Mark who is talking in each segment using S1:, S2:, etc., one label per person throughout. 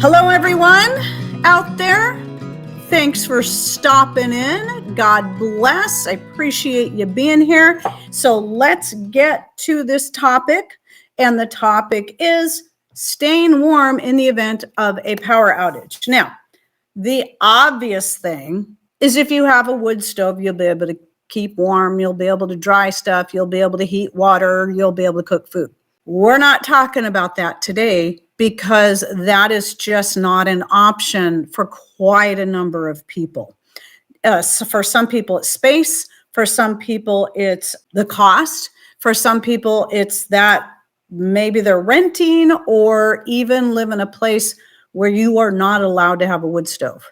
S1: Hello, everyone out there. Thanks for stopping in. God bless. I appreciate you being here. So let's get to this topic. And the topic is staying warm in the event of a power outage. Now, the obvious thing is if you have a wood stove, you'll be able to keep warm. You'll be able to dry stuff. You'll be able to heat water. You'll be able to cook food. We're not talking about that today because that is just not an option for quite a number of people. So for some people, it's space. For some people, it's the cost. For some people, it's that maybe they're renting or even live in a place where you are not allowed to have a wood stove,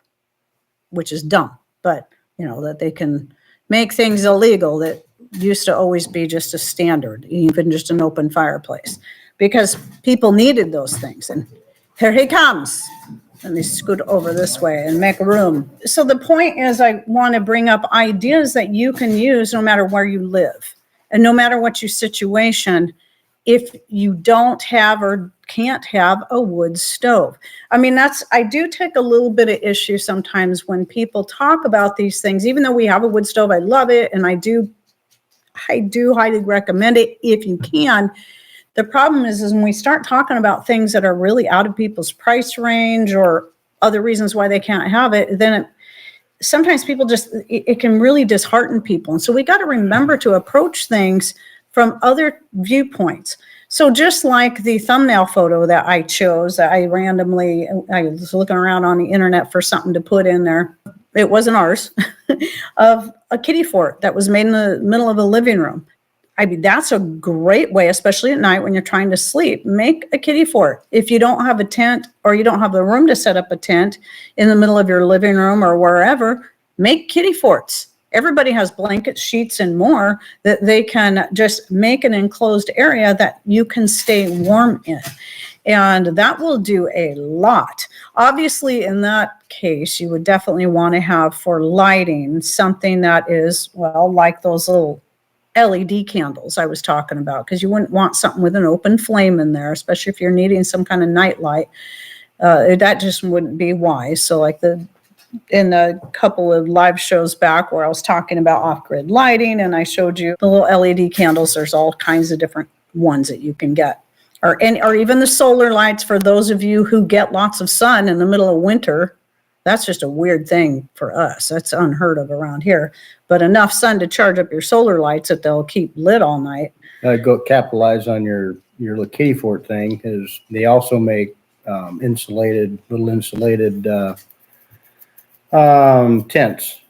S1: which is dumb. But, that they can make things illegal that used to always be just a standard, even just an open fireplace, because people needed those things. And here he comes. Let me scoot over this way and make room. So the point is, I want to bring up ideas that you can use no matter where you live and no matter what your situation, if you don't have or can't have a wood stove. I mean, I do take a little bit of issue sometimes when people talk about these things. Even though we have a wood stove, I love it, and I do highly recommend it if you can. The problem is when we start talking about things that are really out of people's price range or other reasons why they can't have it, then sometimes people it can really dishearten people. And so we got to remember to approach things from other viewpoints. So just like the thumbnail photo that I chose, I was looking around on the internet for something to put in there. It wasn't ours, of a kiddie fort that was made in the middle of a living room. I mean, that's a great way, especially at night when you're trying to sleep. Make a kiddie fort. If you don't have a tent or you don't have the room to set up a tent in the middle of your living room or wherever, make kiddie forts. Everybody has blankets, sheets, and more that they can just make an enclosed area that you can stay warm in. And that will do a lot. Obviously, in that case, you would definitely want to have for lighting something that is, like those little LED candles I was talking about, because you wouldn't want something with an open flame in there, especially if you're needing some kind of night light. That just wouldn't be wise. So like in a couple of live shows back where I was talking about off-grid lighting and I showed you the little LED candles, there's all kinds of different ones that you can get. Or even the solar lights for those of you who get lots of sun in the middle of winter. That's just a weird thing for us. That's unheard of around here. But enough sun to charge up your solar lights that they'll keep lit all night.
S2: Go capitalize on your little kiddie fort thing, because they also make little insulated tents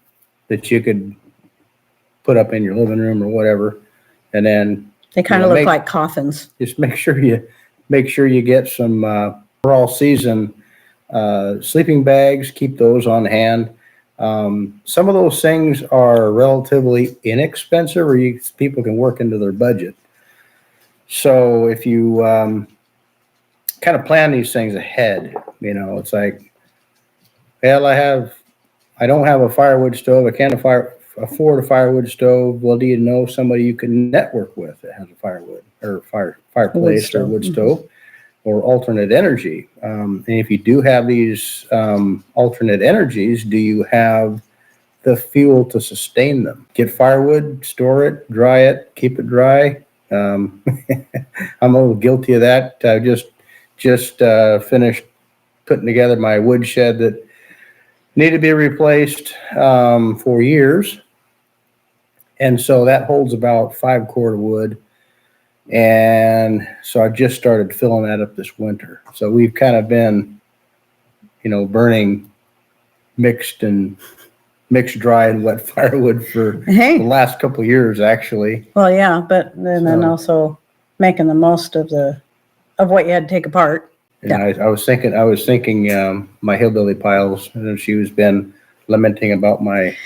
S2: that you could put up in your living room or whatever, and then
S1: they kind of look like coffins.
S2: Just make sure you get some for all season sleeping bags. Keep those on hand. Some of those things are relatively inexpensive, or people can work into their budget. So if you kind of plan these things ahead, it's like, I don't have a firewood stove. I can't afford a firewood stove. Well, do you know somebody you can network with that has a firewood or fireplace or wood stove or alternate energy? And if you do have these alternate energies, do you have the fuel to sustain them? Get firewood, store it, dry it, keep it dry. I'm a little guilty of that. I just finished putting together my wood shed that needed to be replaced for years. And so that holds about 5 cord of wood. And so I just started filling that up this winter. So we've kind of been, burning mixed dry and wet firewood for the last couple of years, actually.
S1: Well, yeah, but then also making the most of what you had to take apart.
S2: And yeah. I was thinking my hillbilly piles, and she's been lamenting about my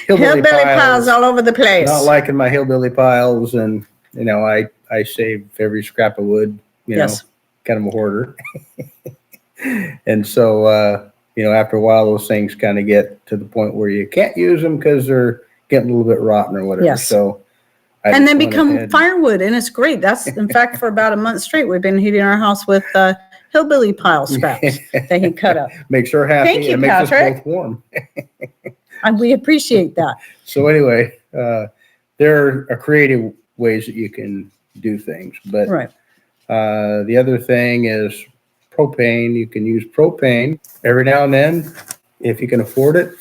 S2: hillbilly
S1: piles all over the place.
S2: Not liking my hillbilly piles, and I save every scrap of wood.
S1: Yes.
S2: Kind of a hoarder. And so after a while, those things kind of get to the point where you can't use them because they're getting a little bit rotten or whatever.
S1: Yes.
S2: So
S1: and then become firewood, and it's great. That's in fact for about a month straight we've been heating our house with hillbilly pile scraps that he cut up.
S2: Makes her happy.
S1: Thank you,
S2: and makes
S1: Patrick.
S2: us both warm.
S1: And we appreciate that.
S2: So anyway, there are creative ways that you can do things. But
S1: Right.
S2: The other thing is propane. You can use propane every now and then. If you can afford it,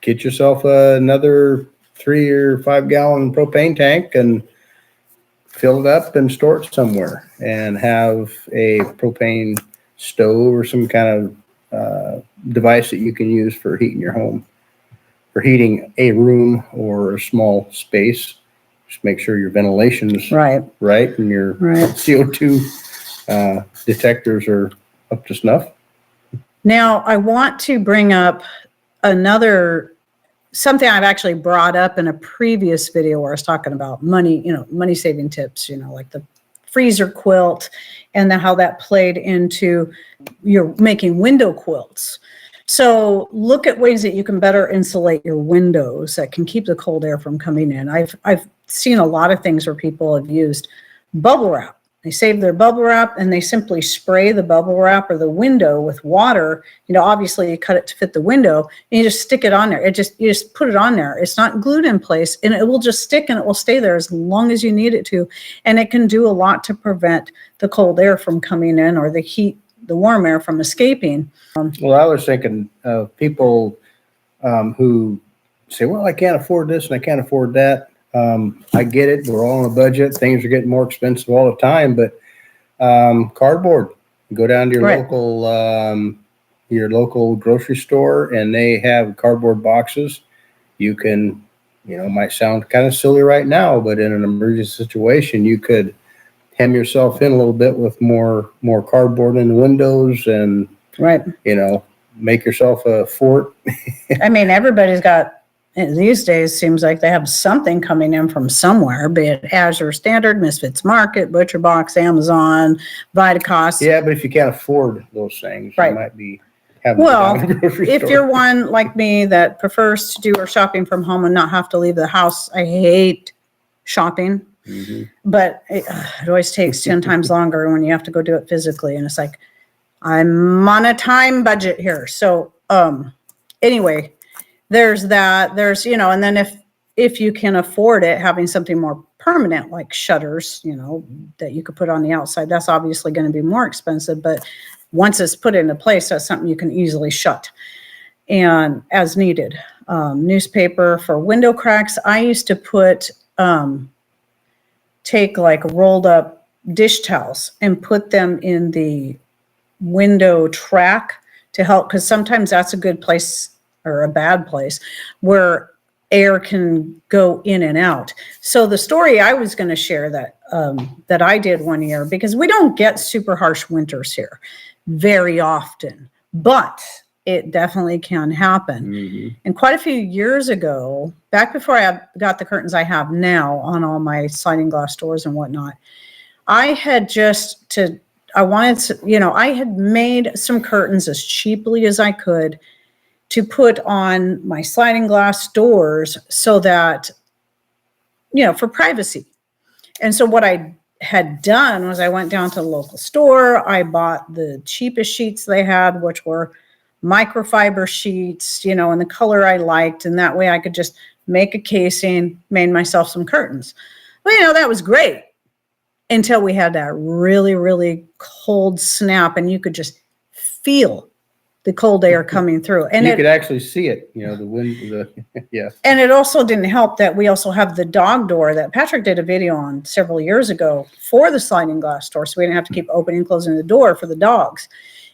S2: get yourself another 3 or 5 gallon propane tank and fill it up and store it somewhere, and have a propane stove or some kind of device that you can use for heating your home, for heating a room or a small space. Just make sure your ventilation's right and your CO2 detectors are up to snuff. Now,
S1: I want to bring up something I've actually brought up in a previous video where I was talking about money, money saving tips, like the freezer quilt, and then how that played into your making window quilts. So look at ways that you can better insulate your windows that can keep the cold air from coming in. I've seen a lot of things where people have used bubble wrap. They save their bubble wrap and they simply spray the bubble wrap or the window with water. Obviously you cut it to fit the window and you just stick it on there. You just put it on there. It's not glued in place and it will just stick and it will stay there as long as you need it to. And it can do a lot to prevent the cold air from coming in or the heat, the warm air from escaping.
S2: Well, I was thinking of people who say, well, I can't afford this and I can't afford that. I get it. We're all on a budget. Things are getting more expensive all the time, but cardboard. Go down to your local grocery store and they have cardboard boxes. You can, it might sound kind of silly right now, but in an emergency situation, you could hem yourself in a little bit with more cardboard in the windows and, make yourself a fort.
S1: I mean, everybody's got, these days seems like they have something coming in from somewhere, be it Azure Standard, Misfits Market, Butcher Box, Amazon, Vitacost.
S2: Yeah, but if you can't afford those things, you might be having
S1: if you're one like me that prefers to do our shopping from home and not have to leave the house, I hate shopping. Mm-hmm. But it always takes 10 times longer when you have to go do it physically. And it's like, I'm on a time budget here. So anyway, there's that. There's, and then if you can afford it, having something more permanent like shutters, that you could put on the outside, that's obviously going to be more expensive. But once it's put into place, that's something you can easily shut and as needed. Newspaper for window cracks. I used to take like rolled up dish towels and put them in the window track to help, because sometimes that's a good place or a bad place where air can go in and out. So the story I was going to share that I did one year, because we don't get super harsh winters here very often, but it definitely can happen. Mm-hmm. And quite a few years ago, back before I got the curtains I have now on all my sliding glass doors and whatnot, I had I had made some curtains as cheaply as I could to put on my sliding glass doors so that, for privacy. And so what I had done was I went down to the local store. I bought the cheapest sheets they had, which were microfiber sheets, and the color I liked. And that way I could just make a casing, made myself some curtains. Well, that was great until we had that really, really cold snap and you could just feel the cold air coming through. And
S2: you could actually see it, the wind, yeah.
S1: And it also didn't help that we also have the dog door that Patrick did a video on several years ago for the sliding glass door. So we didn't have to keep opening and closing the door for the dogs.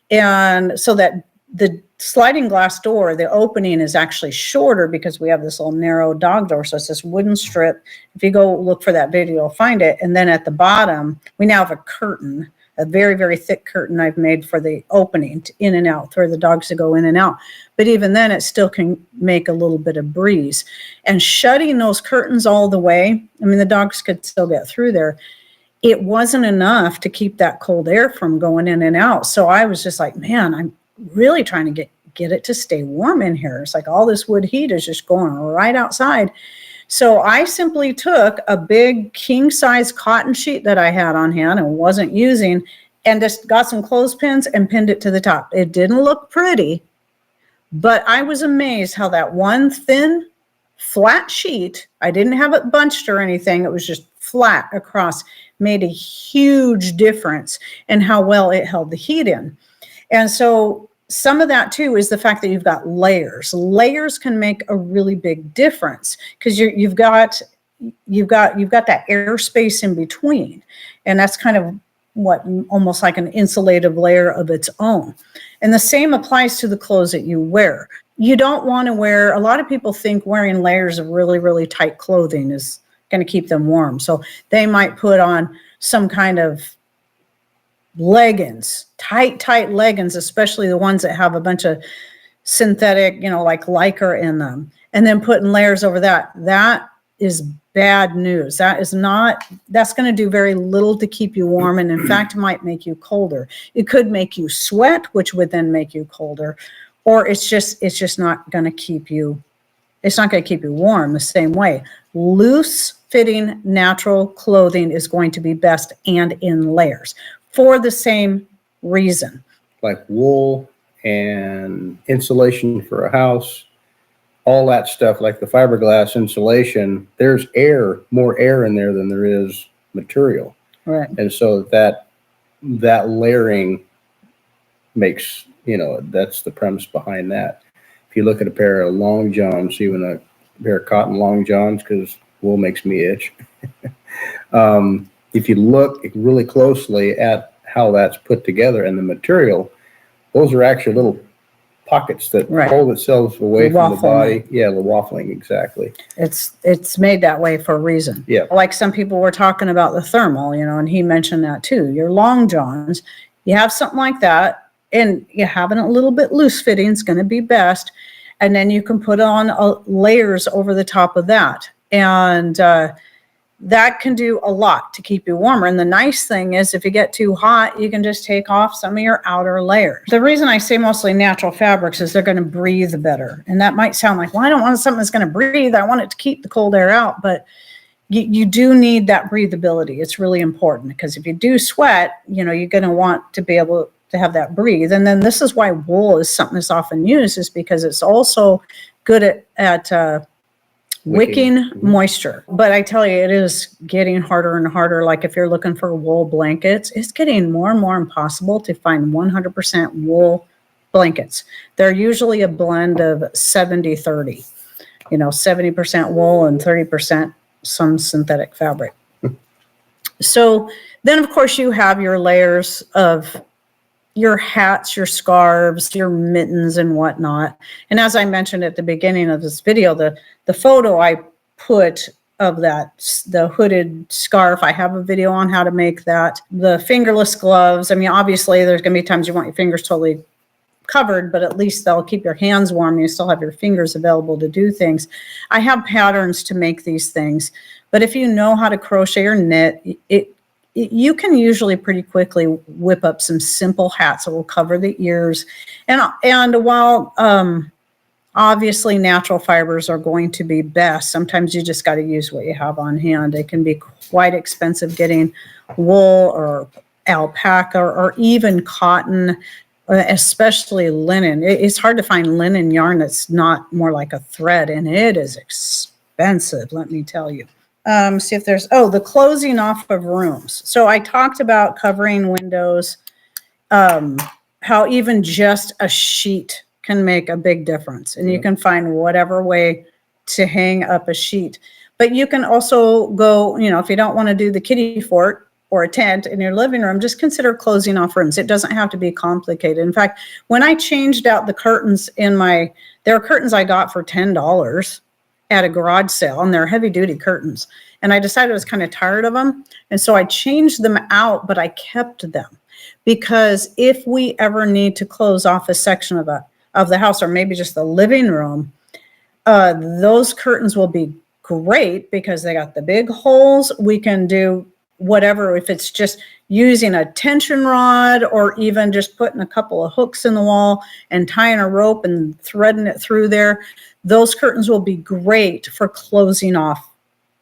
S1: And so that the sliding glass door, the opening is actually shorter because we have this little narrow dog door. So it's this wooden strip. If you go look for that video, you'll find it. And then at the bottom, we now have a curtain, a very, very thick curtain I've made for the opening to in and out, for the dogs to go in and out. But even then, it still can make a little bit of breeze. And shutting those curtains all the way, the dogs could still get through there. It wasn't enough to keep that cold air from going in and out. So I was just like, man, I'm really trying to get it to stay warm in here. It's like all this wood heat is just going right outside. So I simply took a big king size cotton sheet that I had on hand and wasn't using and just got some clothespins and pinned it to the top. It didn't look pretty, but I was amazed how that one thin, flat sheet, I didn't have it bunched or anything, it was just flat across, made a huge difference in how well it held the heat in. And so some of that too is the fact that you've got layers. Layers can make a really big difference because you've got that airspace in between, and that's kind of what almost like an insulative layer of its own. And the same applies to the clothes that you wear. You don't want to wear, a lot of people think wearing layers of really, really tight clothing is going to keep them warm. So they might put on some kind of leggings, tight leggings, especially the ones that have a bunch of synthetic, like lycra in them, and then putting layers over that. That is bad news. That's going to do very little to keep you warm, and in fact might make you colder. It could make you sweat, which would then make you colder, or it's just not going to keep you, it's not going to keep you warm the same way. Loose fitting natural clothing is going to be best, and in layers, for the same reason. Like
S2: wool and insulation for a house, all that stuff, like the fiberglass insulation, there's more air in there than there is material.
S1: Right.
S2: And so that layering makes, that's the premise behind that. If you look at a pair of long johns, even a pair of cotton long johns, because wool makes me itch. If you look really closely at how that's put together and the material, those are actually little pockets that hold itself away from the body. Yeah, the waffling, exactly.
S1: It's made that way for a reason.
S2: Yeah.
S1: Like some people were talking about the thermal, and he mentioned that too. Your long johns, you have something like that, and you having a little bit loose fitting is going to be best. And then you can put on layers over the top of that. And that can do a lot to keep you warmer. And the nice thing is, if you get too hot, you can just take off some of your outer layers. The reason I say mostly natural fabrics is they're going to breathe better. And that might sound like, well, I don't want something that's going to breathe. I want it to keep the cold air out. But you do need that breathability. It's really important, because if you do sweat, you're going to want to be able to have that breathe. And then this is why wool is something that's often used, is because it's also good at wicking moisture. But I tell you, it is getting harder and harder. Like if you're looking for wool blankets, it's getting more and more impossible to find 100% wool blankets. They're usually a blend of 70-30, 70% wool and 30% some synthetic fabric. So then, of course, you have your layers of your hats, your scarves, your mittens and whatnot. And as I mentioned at the beginning of this video, the photo I put of the hooded scarf, I have a video on how to make that. The fingerless gloves, obviously there's going to be times you want your fingers totally covered, but at least they'll keep your hands warm. You still have your fingers available to do things. I have patterns to make these things, but if you know how to crochet or knit, you can usually pretty quickly whip up some simple hats that will cover the ears. And while obviously natural fibers are going to be best, sometimes you just got to use what you have on hand. It can be quite expensive getting wool or alpaca or even cotton, especially linen. It's hard to find linen yarn that's not more like a thread, and it is expensive, let me tell you. See if there's, the closing off of rooms. So I talked about covering windows, how even just a sheet can make a big difference. And you can find whatever way to hang up a sheet. But you can also go, if you don't want to do the kiddie fort or a tent in your living room, just consider closing off rooms. It doesn't have to be complicated. In fact, when I changed out the curtains there are curtains I got for $10 at a garage sale, and they're heavy duty curtains. And I decided I was kind of tired of them. And so I changed them out, but I kept them, because if we ever need to close off a section of the house, or maybe just the living room, those curtains will be great because they got the big holes. We can do whatever, if it's just using a tension rod or even just putting a couple of hooks in the wall and tying a rope and threading it through there. Those curtains will be great for closing off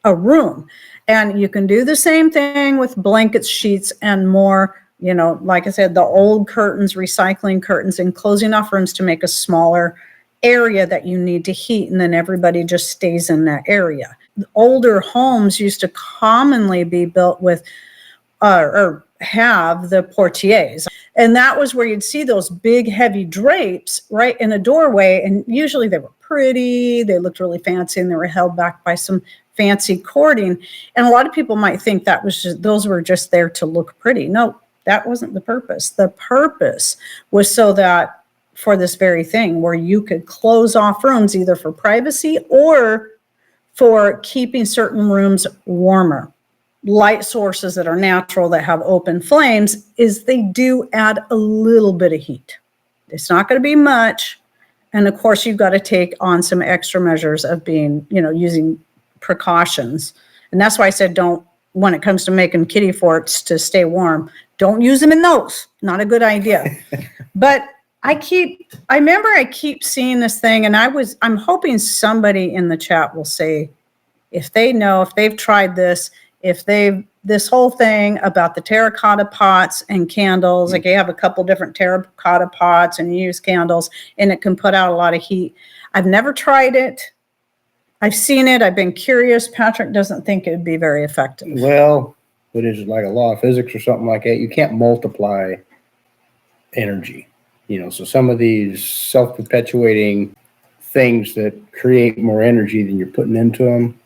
S1: a room. And you can do the same thing with blankets, sheets, and more You know, like I said, the old curtains, recycling curtains, and closing off rooms to make a smaller area that you need to heat, and then everybody just stays in that area. Older homes used to commonly be built with or have the portieres, and that was where you'd see those big heavy drapes right in a doorway, and usually they were pretty, they looked really fancy, and they were held back by some fancy cording. And a lot of people might think that was just, those were just there to look pretty. No, that wasn't the purpose. The purpose was so that for this very thing, where you could close off rooms either for privacy or for keeping certain rooms warmer. Light sources that are natural, that have open flames, is they do add a little bit of heat. It's not going to be much. And of course, you've got to take on some extra measures of being, you know, using precautions. And that's why I said, don't, when it comes to making kitty forts to stay warm, don't use them in those. Not a good idea. But I remember I keep seeing this thing, and I'm hoping somebody in the chat will say, if they know, if they've tried this, this whole thing about the terracotta pots and candles, like you have a couple different terracotta pots and you use candles, and it can put out a lot of heat. I've never tried it. I've seen it. I've been curious. Patrick doesn't think it would be very effective.
S2: Well, what is it, like a law of physics or something like that? You can't multiply energy. You know, so some of these self-perpetuating things that create more energy than you're putting into them,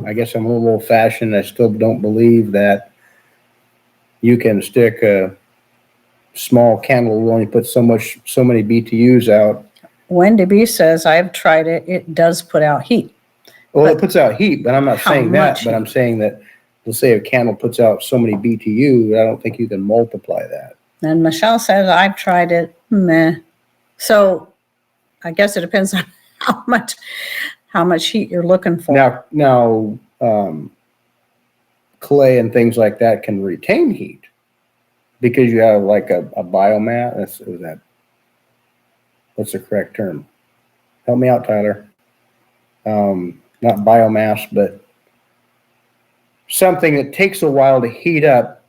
S2: I guess I'm a little old-fashioned. I still don't believe that you can stick a small candle will only put so many BTUs out.
S1: Wendy B says, I've tried it. It does put out heat.
S2: Well, it puts out heat, but I'm not saying that. But I'm saying that, let's say a candle puts out so many BTU, I don't think you can multiply that. And
S1: Michelle says, I've tried it. Meh. So I guess it depends on how much heat you're looking for.
S2: Now, clay and things like that can retain heat because you have like a biomass. What's the correct term? Help me out, Tyler. Not biomass, but something that takes a while to heat up.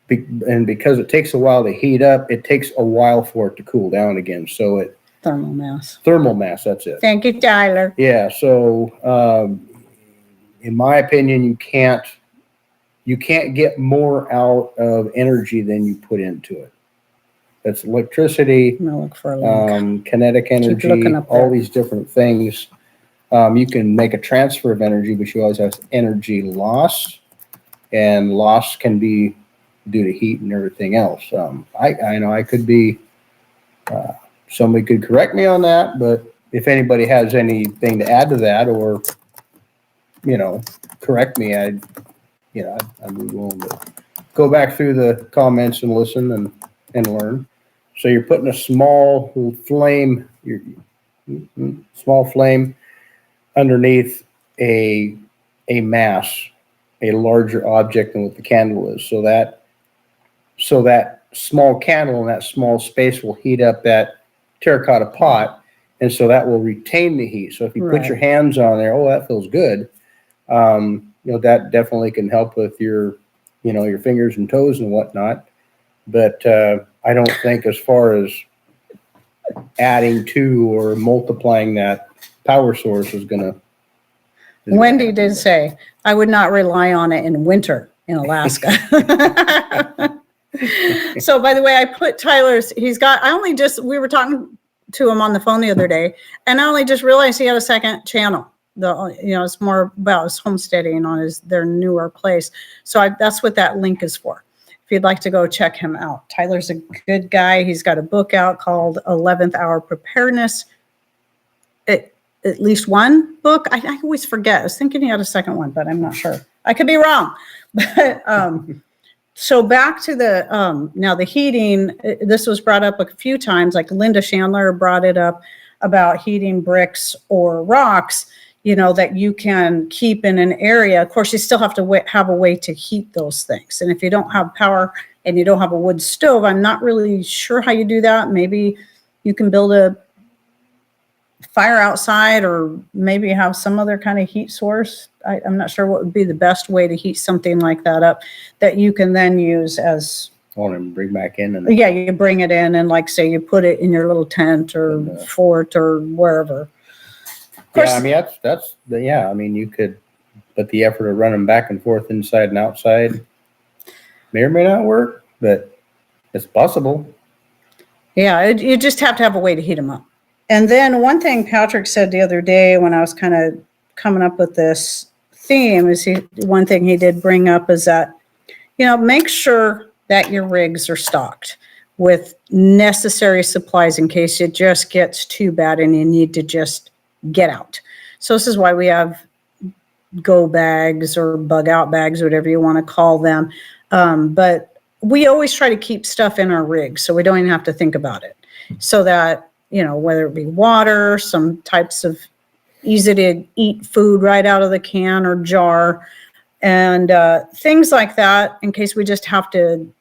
S2: And because it takes a while to heat up, it takes a while for it to cool down again. So thermal mass, that's it.
S1: Thank you, Tyler.
S2: Yeah, so in my opinion, you can't get more out of energy than you put into it. That's electricity, kinetic energy, all these different things. You can make a transfer of energy, but you always have energy loss, and loss can be due to heat and everything else. I know I could be, somebody could correct me on that, but if anybody has anything to add to that or, correct me, I'd be willing to go back through the comments and listen and learn. So you're putting a small flame, underneath a mass, a larger object than what the candle is. So that small candle in that small space will heat up that terracotta pot, and so that will retain the heat. So if you put your hands on there, that feels good. That definitely can help with your fingers and toes and whatnot. But I don't think as far as adding to or multiplying that power source is going to.
S1: Wendy did say, I would not rely on it in winter in Alaska. So by the way, I put Tyler's, we were talking to him on the phone the other day, and I only just realized he had a second channel. It's more about his homesteading on their newer place. So that's what that link is for. If you'd like to go check him out. Tyler's a good guy. He's got a book out called 11th Hour Preparedness. At least one book. I always forget. I was thinking he had a second one, but I'm not sure. I could be wrong. But so back to now the heating. This was brought up a few times. Like Linda Chandler brought it up about heating bricks or rocks, that you can keep in an area. Of course, you still have to have a way to heat those things. And if you don't have power and you don't have a wood stove, I'm not really sure how you do that. Maybe you can build a fire outside, or maybe have some other kind of heat source. I'm not sure what would be the best way to heat something like that up that you can then use as.
S2: And bring back in. And
S1: yeah, you bring it in and like say you put it in your little tent or fort or wherever.
S2: Yeah, I mean, I mean, you could, but the effort of running back and forth inside and outside may or may not work, but it's possible.
S1: Yeah, you just have to have a way to heat them up. And then one thing Patrick said the other day when I was kind of coming up with this theme is one thing he did bring up is that, make sure that your rigs are stocked with necessary supplies in case it just gets too bad and you need to just get out. So this is why we have go bags or bug out bags, whatever you want to call them. But we always try to keep stuff in our rig so we don't even have to think about it. So that, whether it be water, some types of easy to eat food right out of the can or jar, and things like that in case we just have to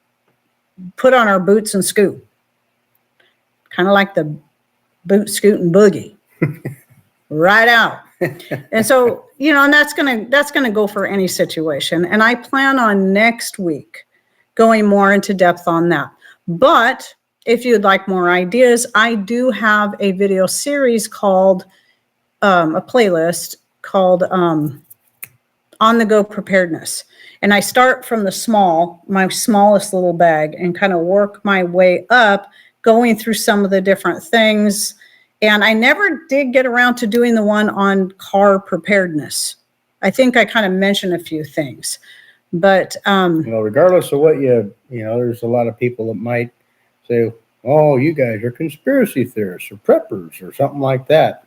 S1: put on our boots and scoot. Kind of like the boot, scoot, and boogie. Right out. And so, and that's gonna go for any situation. And I plan on next week going more into depth on that. But if you'd like more ideas, I do have a video series called a playlist called On the Go Preparedness. And I start from my smallest little bag and kind of work my way up, going through some of the different things. And I never did get around to doing the one on car preparedness. I think I kind of mentioned a few things, but
S2: regardless of what there's a lot of people that might say, "Oh, you guys are conspiracy theorists or preppers or something like that."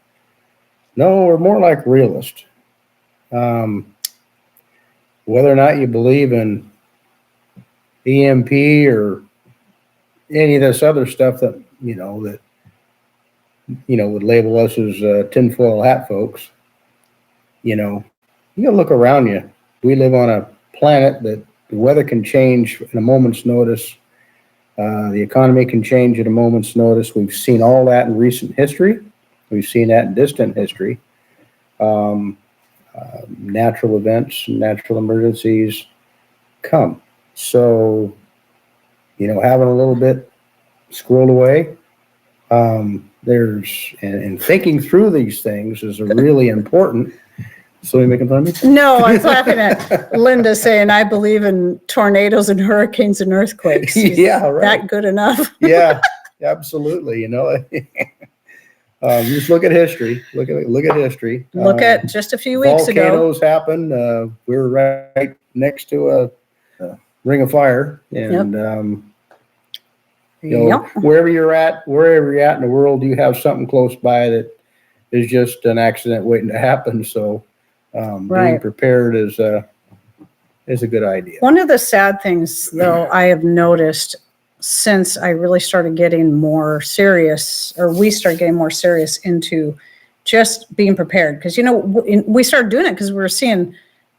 S2: No, we're more like realists. Whether or not you believe in EMP or any of this other stuff that would label us as tinfoil hat folks, you gotta look around you. We live on a planet that the weather can change in a moment's notice. The economy can change at a moment's notice. We've seen all that in recent history. We've seen that in distant history. Natural events, natural emergencies come. So, having a little bit squirreled away, and thinking through these things is really important. So you making fun of me?
S1: No, I was laughing at Linda saying, I believe in tornadoes and hurricanes and earthquakes.
S2: Yeah, right.
S1: That good enough?
S2: Yeah, absolutely. Just look at history. Look at history.
S1: Look at just a few weeks ago.
S2: Volcanoes happen. We were right next to a ring of fire. And, wherever you're at in the world, you have something close by that is just an accident waiting to happen. So being prepared is a good idea.
S1: One of the sad things, though, I have noticed since I really started getting more serious, or we started getting more serious into just being prepared. Because, we started doing it because we were seeing,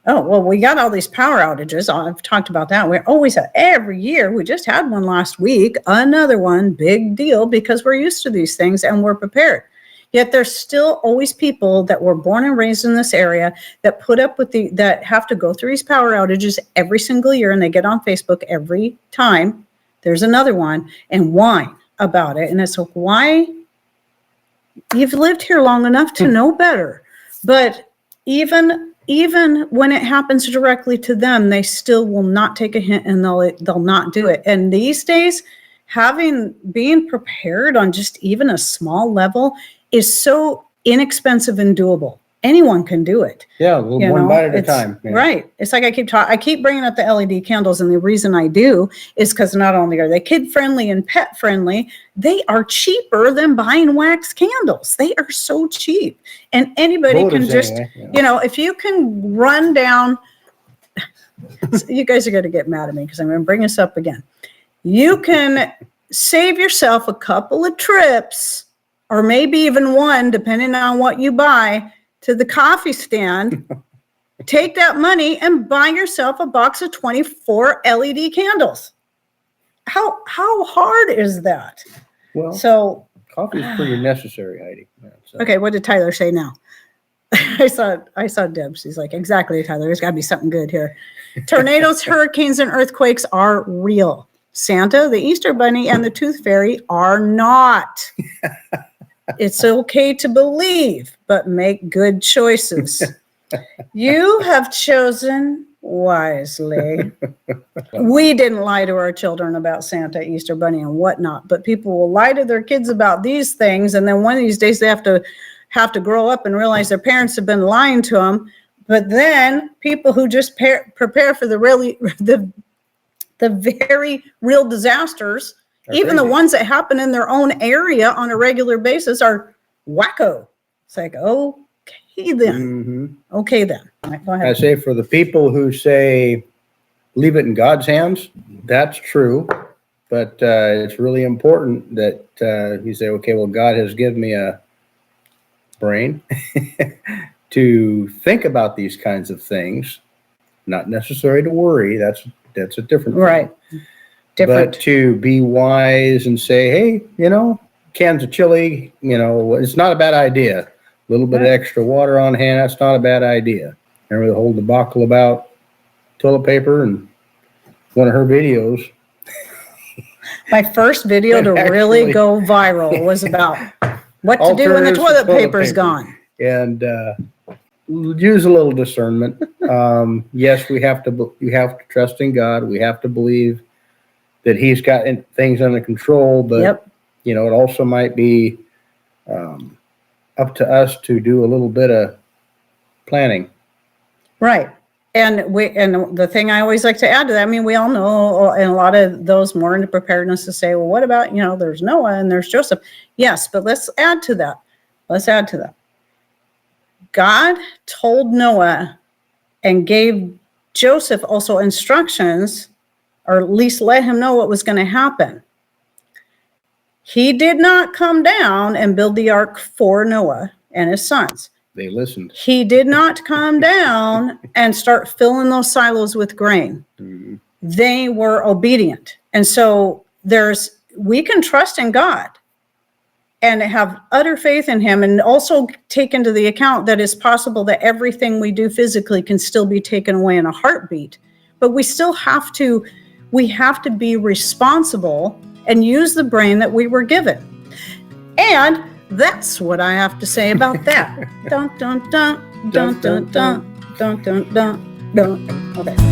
S1: oh, well, we got all these power outages. I've talked about that. We always have every year. We just had one last week, another one, big deal, because we're used to these things and we're prepared. Yet there's still always people that were born and raised in this area that put up with that have to go through these power outages every single year, and they get on Facebook every time there's another one and whine about it. And it's like, why? You've lived here long enough to know better. But even when it happens directly to them, they still will not take a hint and they'll not do it. And these days, being prepared on just even a small level is so inexpensive and doable. Anyone can do it.
S2: Yeah, one bite at a time. Yeah.
S1: Right. It's like I keep bringing up the LED candles, and the reason I do is because not only are they kid friendly and pet friendly, they are cheaper than buying wax candles. They are so cheap, and anybody can just, if you can run down. You guys are going to get mad at me because I'm going to bring this up again. You can save yourself a couple of trips, or maybe even one, depending on what you buy, to the coffee stand, take that money and buy yourself a box of 24 LED candles. How hard is that?
S2: Well, coffee is pretty necessary, Heidi.
S1: Okay, what did Tyler say now? I saw Deb. She's like, exactly, Tyler. There's got to be something good here. Tornadoes, hurricanes, and earthquakes are real. Santa, the Easter Bunny, and the Tooth Fairy are not. It's okay to believe, but make good choices. You have chosen wisely. We didn't lie to our children about Santa, Easter Bunny, and whatnot, but people will lie to their kids about these things, and then one of these days they have to grow up and realize their parents have been lying to them. But then people who just prepare for the very real disasters, even the ones that happen in their own area on a regular basis, are wacko. It's like, okay then. Okay then. Right, go ahead.
S2: I say for the people who say, leave it in God's hands, that's true. But it's really important that you say, okay, well, God has given me a brain to think about these kinds of things, not necessary to worry. That's a different thing.
S1: Right. Different.
S2: But to be wise and say, hey, cans of chili, it's not a bad idea. A little bit of extra water on hand, that's not a bad idea. Remember the whole debacle about toilet paper and one of her videos.
S1: My first video to really go viral was about what to do when the toilet paper's gone.
S2: And use a little discernment. Yes, you have to trust in God. We have to believe that He's got things under control. But it also might be up to us to do a little bit of planning.
S1: Right. And the thing I always like to add to that, I mean, we all know, and a lot of those more into preparedness to say, well, what about, there's Noah and there's Joseph. Yes, but let's add to that. God told Noah and gave Joseph also instructions, or at least let him know what was going to happen. He did not come down and build the ark for Noah and his sons.
S2: They listened.
S1: He did not come down and start filling those silos with grain. Mm-hmm. They were obedient. And so we can trust in God and have utter faith in Him, and also take into the account that it's possible that everything we do physically can still be taken away in a heartbeat. But we still have to be responsible and use the brain that we were given. And that's what I have to say about that. Dun, dun, dun, dun, dun, dun, dun, dun, dun, dun. Okay.